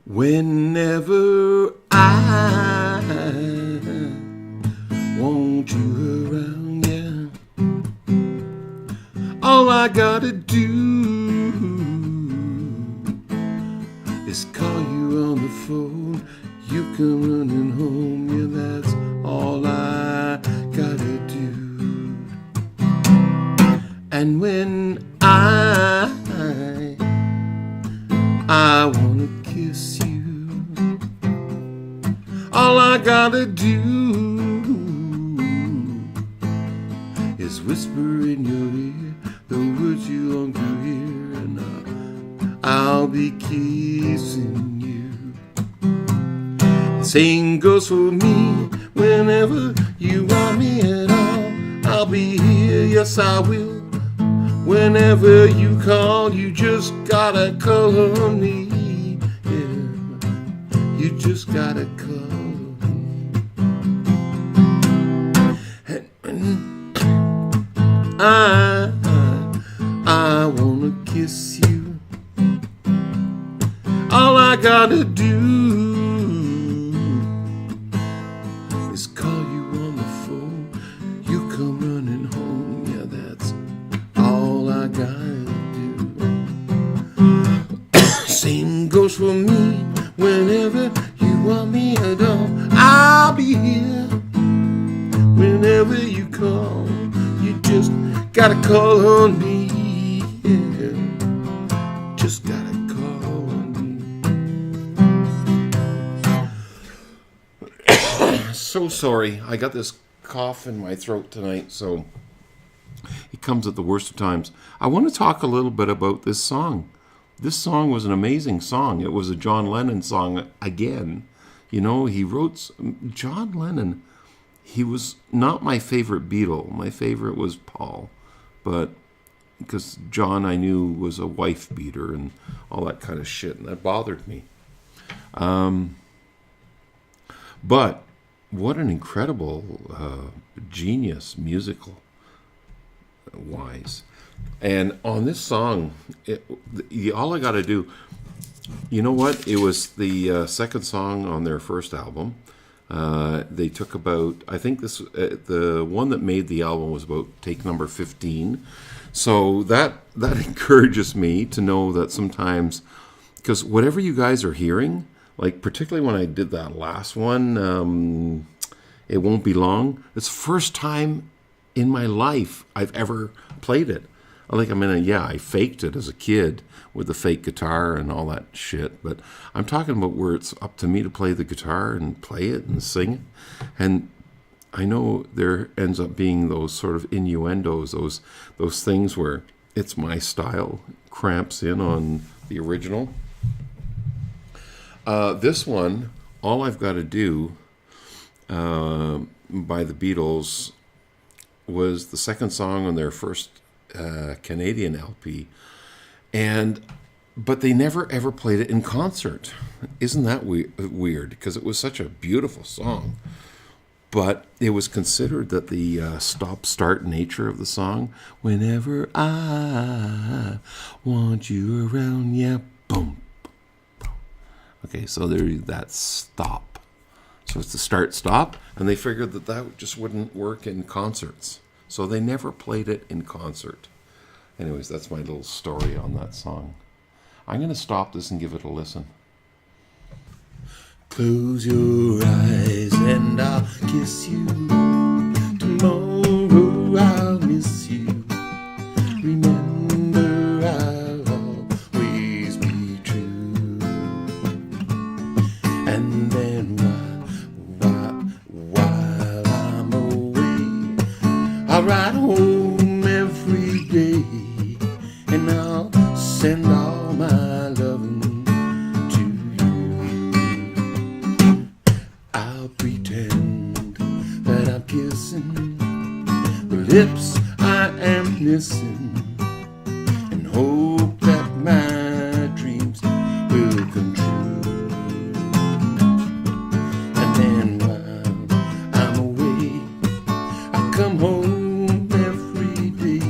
Whenever I want you around, yeah, all I gotta do is call you on the phone. You come running home, yeah, that's all I gotta do. And when I wanna kiss you, all I gotta do is whisper in your ear the words you long to hear, and I'll be kissing you. Same goes for me. Whenever you want me at all, I'll be here, yes I will. Whenever you call, you just gotta call on me, yeah. You just gotta call on me. And when I wanna kiss you, all I gotta do is call you on the phone. You come running home, yeah, that's all I gotta do. Same goes for me. Whenever you want me at all, I'll be here. Whenever you call, you just gotta call on me, yeah. Just gotta call on me. So sorry, I got this cough in my throat tonight, so it comes at the worst of times. I want to talk a little bit about this song. This song was an amazing song. It was a John Lennon song again. You know, John Lennon, he was not my favorite Beatle. My favorite was Paul. But because John, I knew, was a wife beater and all that kind of shit, and that bothered me. But what an incredible genius, musical-wise. And on this song, all I got to do, you know what? It was the second song on their first album. They took about, I think this, the one that made the album was about take number 15. So that encourages me to know that sometimes, because whatever you guys are hearing, like particularly when I did that last one, It Won't Be Long, it's the first time in my life I've ever played it. Like, I faked it as a kid with the fake guitar and all that shit, but I'm talking about where it's up to me to play the guitar and play it and sing it. And I know there ends up being those sort of innuendos, those things where it's my style cramps in on the original. This one, All I've Got to Do, by the Beatles, was the second song on their first Canadian LP, but they never ever played it in concert. Isn't that weird? Because it was such a beautiful song, but it was considered that the stop-start nature of the song, whenever I want you around, yeah, boom, boom. Okay, so there's that stop. So it's the start-stop, and they figured that just wouldn't work in concerts. So they never played it in concert. Anyways, that's my little story on that song. I'm going to stop this and give it a listen. Close your eyes and I'll kiss you. Tomorrow I'll miss you. Remember, I'll always be true. And then while I'm away, I'll ride home every day, and I'll send all my loving to you. I'll pretend that I'm kissing the lips I am missing, and hope that my dreams will come true. And then while I'm away, I'll come home every day,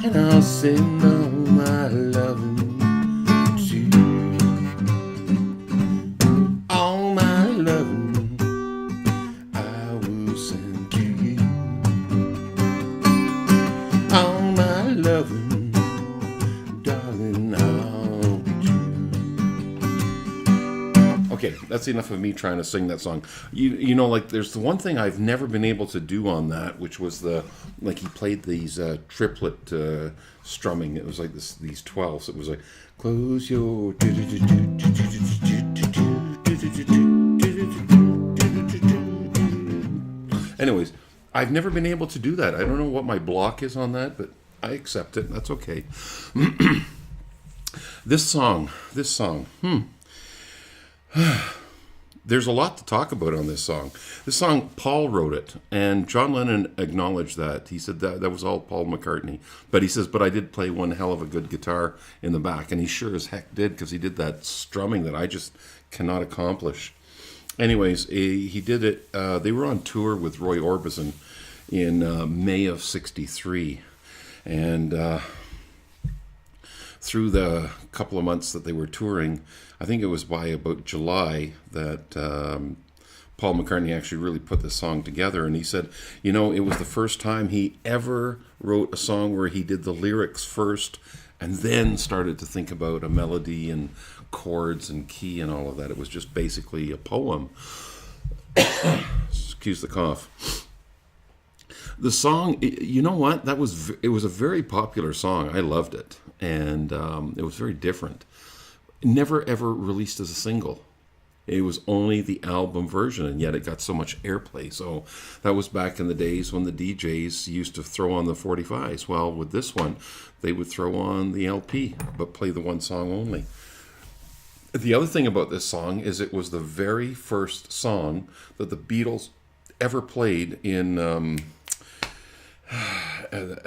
and I'll send all my loving to you. Okay, that's enough of me trying to sing that song. You know, like there's the one thing I've never been able to do on that, which was like he played these triplet strumming. It was like these 12s. It was like close your. Anyways, I've never been able to do that. I don't know what my block is on that, but I accept it. That's okay. This song. There's a lot to talk about on this song. This song, Paul wrote it, and John Lennon acknowledged that. He said that was all Paul McCartney. But he says, but I did play one hell of a good guitar in the back, and he sure as heck did, because he did that strumming that I just cannot accomplish. Anyways, he did it. They were on tour with Roy Orbison in May of '63, and through the couple of months that they were touring, I think it was by about July that Paul McCartney actually really put this song together. And he said, you know, it was the first time he ever wrote a song where he did the lyrics first and then started to think about a melody and chords and key and all of that. It was just basically a poem. Excuse the cough. The song, you know what? It was a very popular song. I loved it, and it was very different. Never ever released as a single. It was only the album version, and yet it got so much airplay. So that was back in the days when the DJs used to throw on the 45s. Well, with this one, they would throw on the LP, but play the one song only. The other thing about this song is it was the very first song that the Beatles ever played in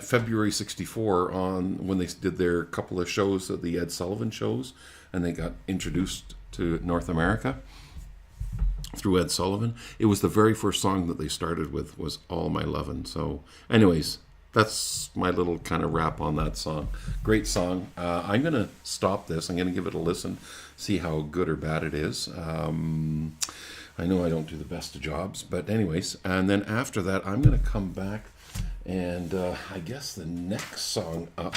February '64 on when they did their couple of shows, the Ed Sullivan shows, and they got introduced to North America through Ed Sullivan. It was the very first song that they started with, was All My Lovin'. So anyways, that's my little kind of wrap on that song. Great song. I'm going to stop this. I'm going to give it a listen, see how good or bad it is. I know I don't do the best of jobs, but anyways. And then after that, I'm going to come back, and I guess the next song up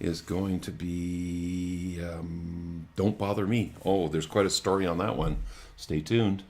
is going to be Don't Bother Me. Oh, there's quite a story on that one. Stay tuned.